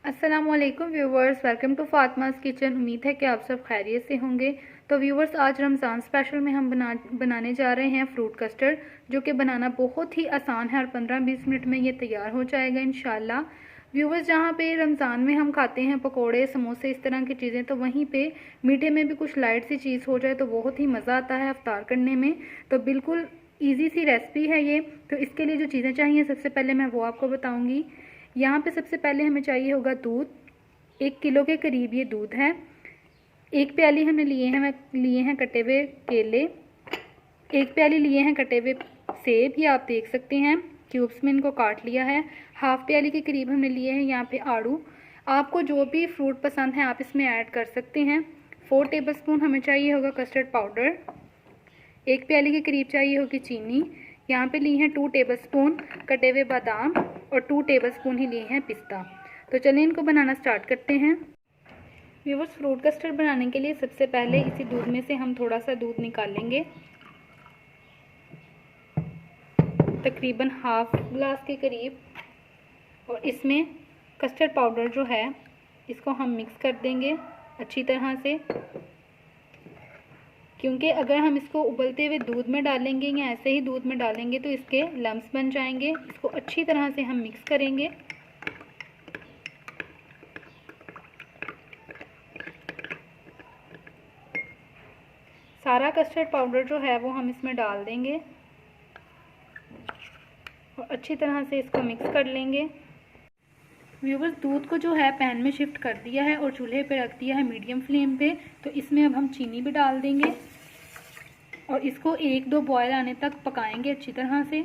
अस्सलामुअलैकुम viewers, welcome to Fatima's kitchen. उम्मीद है कि आप सब खैरियत से होंगे। तो व्यूवर्स, आज रमज़ान स्पेशल में हम बनाने जा रहे हैं फ्रूट कस्टर्ड, जो कि बनाना बहुत ही आसान है और 15-20 मिनट में ये तैयार हो जाएगा इंशाल्लाह। व्यूवर्स, जहाँ पे रमज़ान में हम खाते हैं पकोड़े, समोसे, इस तरह की चीज़ें, तो वहीं पे मीठे में भी कुछ लाइट सी चीज़ हो जाए तो बहुत ही मज़ा आता है अफ्तार करने में। तो बिल्कुल ईजी सी रेसिपी है ये। तो इसके लिए जो चीज़ें चाहिए सबसे पहले मैं वो आपको बताऊँगी। यहाँ पे सबसे पहले हमें चाहिए होगा दूध। 1 किलो के करीब ये दूध है। 1 प्याली हमने लिए हैं कटे हुए केले। 1 प्याली लिए हैं कटे हुए सेब, ये आप देख सकते हैं क्यूब्स में इनको काट लिया है। हाफ प्याली के करीब हमने लिए हैं यहाँ पे आड़ू। आपको जो भी फ्रूट पसंद है आप इसमें ऐड कर सकते हैं। 4 टेबलस्पून हमें चाहिए होगा कस्टर्ड पाउडर। 1 प्याली के करीब चाहिए होगी चीनी। यहाँ पे लिए हैं 2 टेबलस्पून कटे हुए बादाम और 2 टेबलस्पून ही लिए हैं पिस्ता। तो चलिए इनको बनाना स्टार्ट करते हैं। व्यूअर्स, फ्रूट कस्टर्ड बनाने के लिए सबसे पहले इसी दूध में से हम थोड़ा सा दूध निकालेंगे, तकरीबन हाफ ग्लास के करीब, और इसमें कस्टर्ड पाउडर जो है इसको हम मिक्स कर देंगे अच्छी तरह से, क्योंकि अगर हम इसको उबलते हुए दूध में डालेंगे या ऐसे ही दूध में डालेंगे तो इसके लम्स बन जाएंगे। इसको अच्छी तरह से हम मिक्स करेंगे। सारा कस्टर्ड पाउडर जो है वो हम इसमें डाल देंगे और अच्छी तरह से इसको मिक्स कर लेंगे। व्यूअर्स, दूध को जो है पैन में शिफ्ट कर दिया है और चूल्हे पे रख दिया है मीडियम फ्लेम पे। तो इसमें अब हम चीनी भी डाल देंगे और इसको 1-2 बॉयल आने तक पकाएंगे अच्छी तरह से।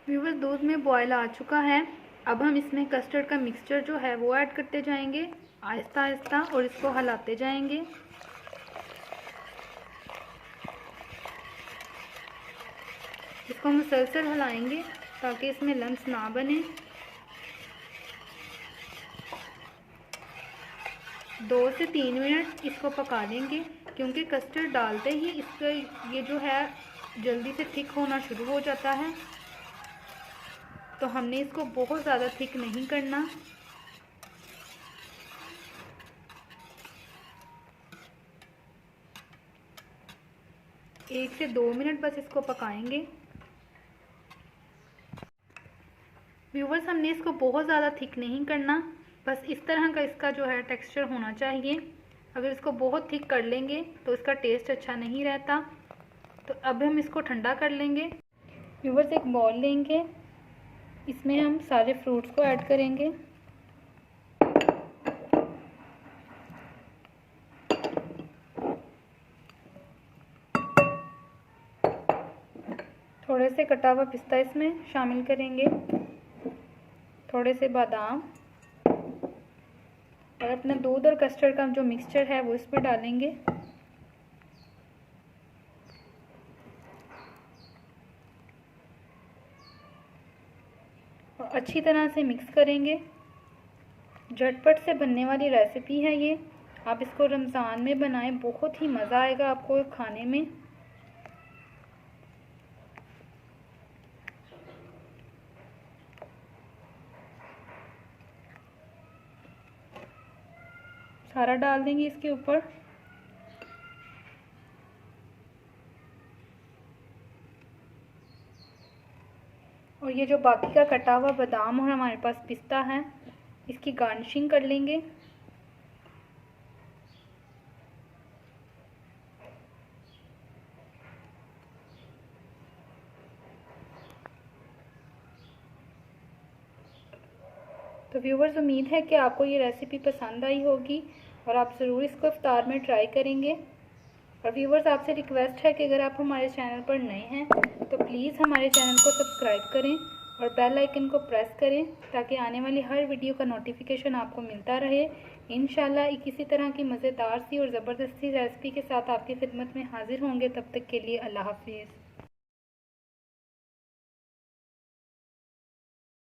व्यूअर्स, दूध में बॉयल आ चुका है। अब हम इसमें कस्टर्ड का मिक्सचर जो है वो ऐड करते जाएंगे आहिस्ता आहिस्ता और इसको हिलाते जाएंगे। इसको मुसलसल हिलाएंगे ताकि इसमें लम्स ना बने। 2 से 3 मिनट इसको पका लेंगे, क्योंकि कस्टर्ड डालते ही इसका ये जो है जल्दी से थिक होना शुरू हो जाता है। तो हमने इसको बहुत ज़्यादा थिक नहीं करना। एक से 2 मिनट बस इसको पकाएंगे। व्यूवर्स, हमने इसको बहुत ज़्यादा थिक नहीं करना, बस इस तरह का इसका जो है टेक्सचर होना चाहिए। अगर इसको बहुत थिक कर लेंगे तो इसका टेस्ट अच्छा नहीं रहता। तो अब हम इसको ठंडा कर लेंगे। व्यूवर्स, एक बॉल लेंगे, इसमें हम सारे फ्रूट्स को ऐड करेंगे। थोड़े से कटा हुआ पिस्ता इसमें शामिल करेंगे, थोड़े से बादाम, और अपना दूध और कस्टर्ड का जो मिक्सचर है वो इस पर डालेंगे। और अच्छी तरह से मिक्स करेंगे। झटपट से बनने वाली रेसिपी है ये। आप इसको रमज़ान में बनाएं, बहुत ही मज़ा आएगा आपको खाने में। सारा डाल देंगे इसके ऊपर। और ये जो बाकी का कटा हुआ बादाम और हमारे पास पिस्ता है, इसकी गार्निशिंग कर लेंगे। तो व्यूवर्स, उम्मीद है कि आपको ये रेसिपी पसंद आई होगी और आप ज़रूर इसको इफ्तार में ट्राई करेंगे। और व्यूवर्स, आपसे रिक्वेस्ट है कि अगर आप हमारे चैनल पर नए हैं तो प्लीज़ हमारे चैनल को सब्सक्राइब करें और बेल आइकन को प्रेस करें, ताकि आने वाली हर वीडियो का नोटिफिकेशन आपको मिलता रहे। इंशाल्लाह किसी तरह की मज़ेदार सी और ज़बरदस्ती रेसिपी के साथ आपकी खिदमत में हाजिर होंगे। तब तक के लिए अल्लाह हाफिज़।